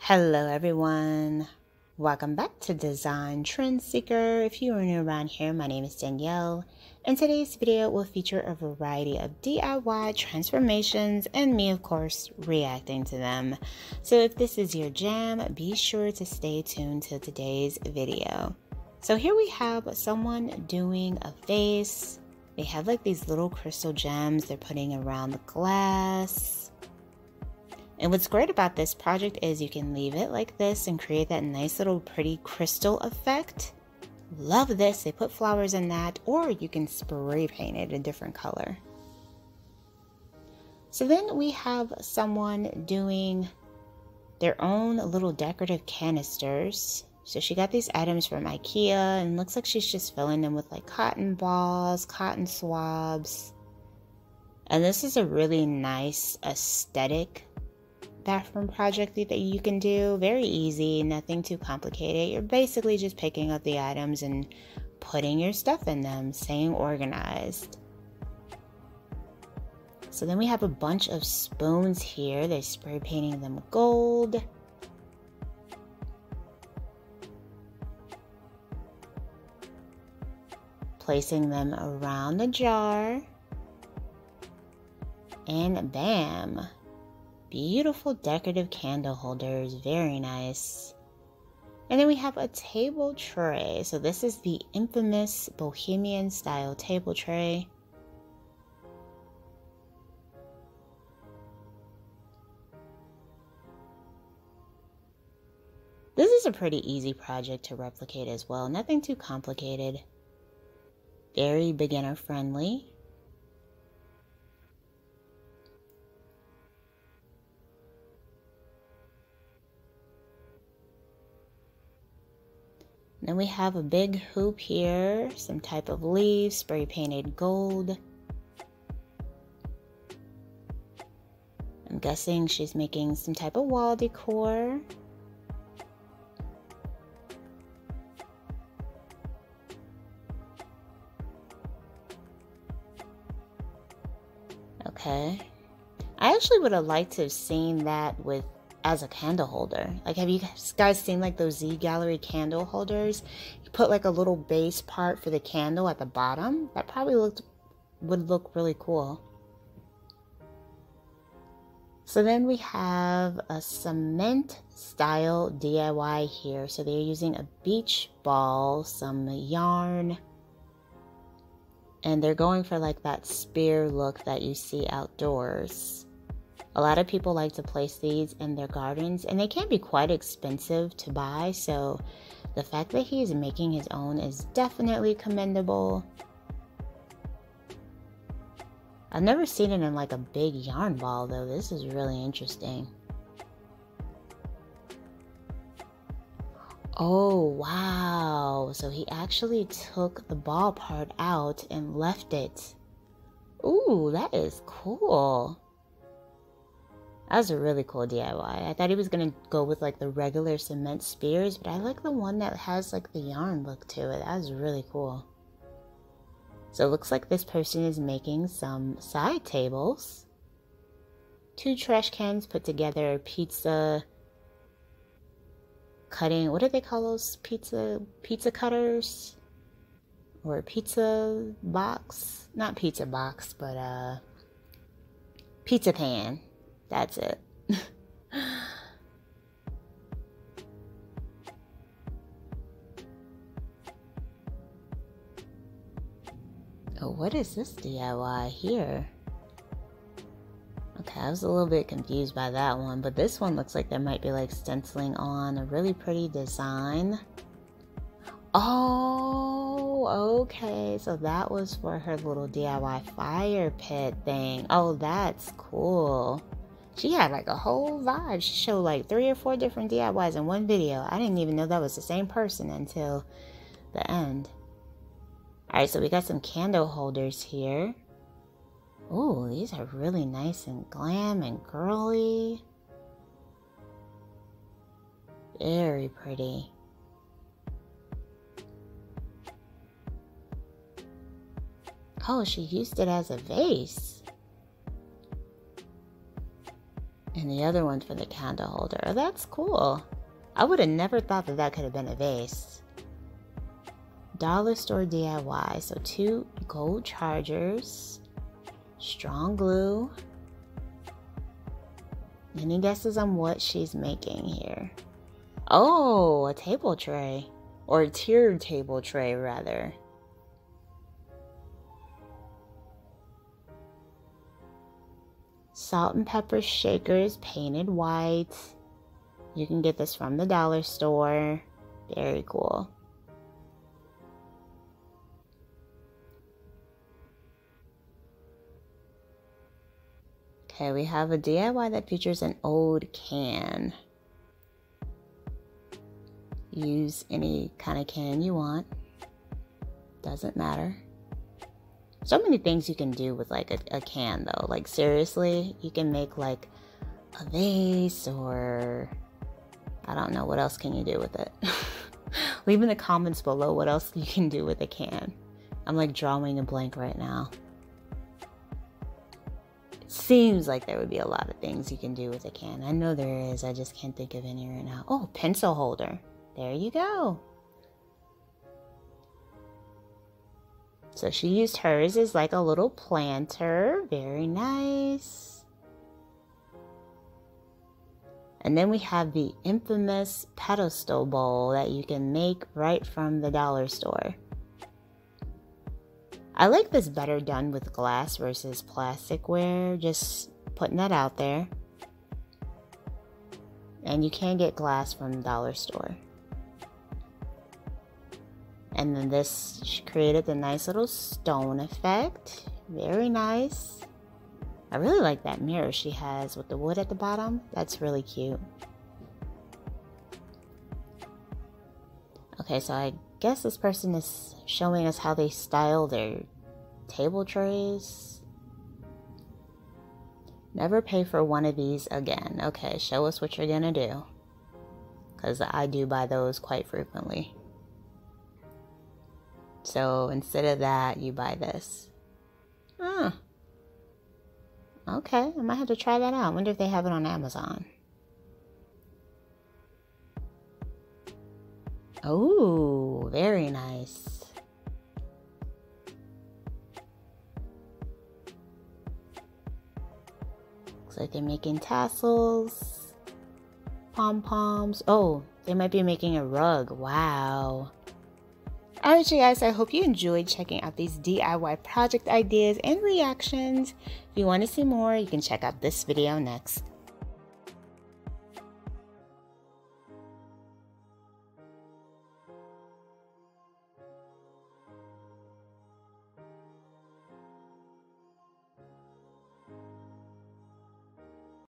Hello everyone, welcome back to Design Trend Seeker. If you are new around here, my name is Danielle, and today's video will feature a variety of DIY transformations and me of course reacting to them. So if this is your jam, be sure to stay tuned to today's video. So here we have someone doing a vase. They have like these little crystal gems they're putting around the glass. And what's great about this project is you can leave it like this and create that nice little pretty crystal effect. Love this. They put flowers in that, or you can spray paint it a different color. So then we have someone doing their own little decorative canisters. So she got these items from IKEA and looks like she's just filling them with like cotton balls, cotton swabs. And this is a really nice aesthetic bathroom project that you can do. Very easy, nothing too complicated. You're basically just picking up the items and putting your stuff in them, staying organized. So then we have a bunch of spoons here. They're spray painting them gold. Placing them around the jar. And bam! Beautiful decorative candle holders, very nice. And then we have a table tray. So this is the infamous bohemian style table tray. This is a pretty easy project to replicate as well. Nothing too complicated. Very beginner friendly. Then we have a big hoop here, some type of leaves, spray painted gold. I'm guessing she's making some type of wall decor. Okay. I actually would have liked to have seen that with as a candle holder. Like, have you guys seen like those Z Gallery candle holders? You put like a little base part for the candle at the bottom. That probably would look really cool. So then we have a cement style DIY here. So they're using a beach ball, some yarn, and they're going for like that spear look that you see outdoors. A lot of people like to place these in their gardens, and they can be quite expensive to buy, so the fact that he's making his own is definitely commendable. I've never seen it in like a big yarn ball though. This is really interesting. Oh wow, so he actually took the ball part out and left it. Ooh, that is cool. That was a really cool DIY. I thought he was going to go with like the regular cement spears, but I like the one that has like the yarn look to it. That was really cool. So it looks like this person is making some side tables. 2 trash cans put together, pizza cutting. What do they call those pizza cutters? Or pizza box? Not pizza box, but pizza pan. That's it. Oh, what is this DIY here? Okay, I was a little bit confused by that one, but this one looks like there might be like stenciling on a really pretty design. Oh, okay. So that was for her little DIY fire pit thing. Oh, that's cool. She had like a whole vibe. She showed like 3 or 4 different DIYs in one video. I didn't even know that was the same person until the end. Alright, so we got some candle holders here. Ooh, these are really nice and glam and girly. Very pretty. Oh, she used it as a vase. And And the other one for the candle holder. Oh, that's cool. I would have never thought that that could have been a vase. Dollar store DIY. So 2 gold chargers. Strong glue. Any guesses on what she's making here? Oh, a table tray. Or a tiered table tray, rather. Salt and pepper shakers painted white. You can get this from the dollar store. Very cool. Okay, we have a DIY that features an old can. Use any kind of can you want. Doesn't matter. So many things you can do with like a can though. Like seriously, you can make like a vase, or I don't know, what else can you do with it? Leave in the comments below what else you can do with a can. I'm like drawing a blank right now. It seems like there would be a lot of things you can do with a can. I know there is, I just can't think of any right now. Oh, pencil holder. There you go. So she used hers as like a little planter. Very nice. And then we have the infamous pedestal bowl that you can make right from the dollar store. I like this better done with glass versus plasticware. Just putting that out there. And you can get glass from the dollar store. And then this, she created the nice little stone effect. Very nice. I really like that mirror she has with the wood at the bottom. That's really cute. Okay, so I guess this person is showing us how they style their table trays. Never pay for one of these again. Okay, show us what you're gonna do. Because I do buy those quite frequently. So instead of that, you buy this. Huh. Okay, I might have to try that out. I wonder if they have it on Amazon. Oh, very nice. Looks like they're making tassels, pom-poms. Oh, they might be making a rug. Wow. Alright you guys, I hope you enjoyed checking out these DIY project ideas and reactions. If you want to see more, you can check out this video next.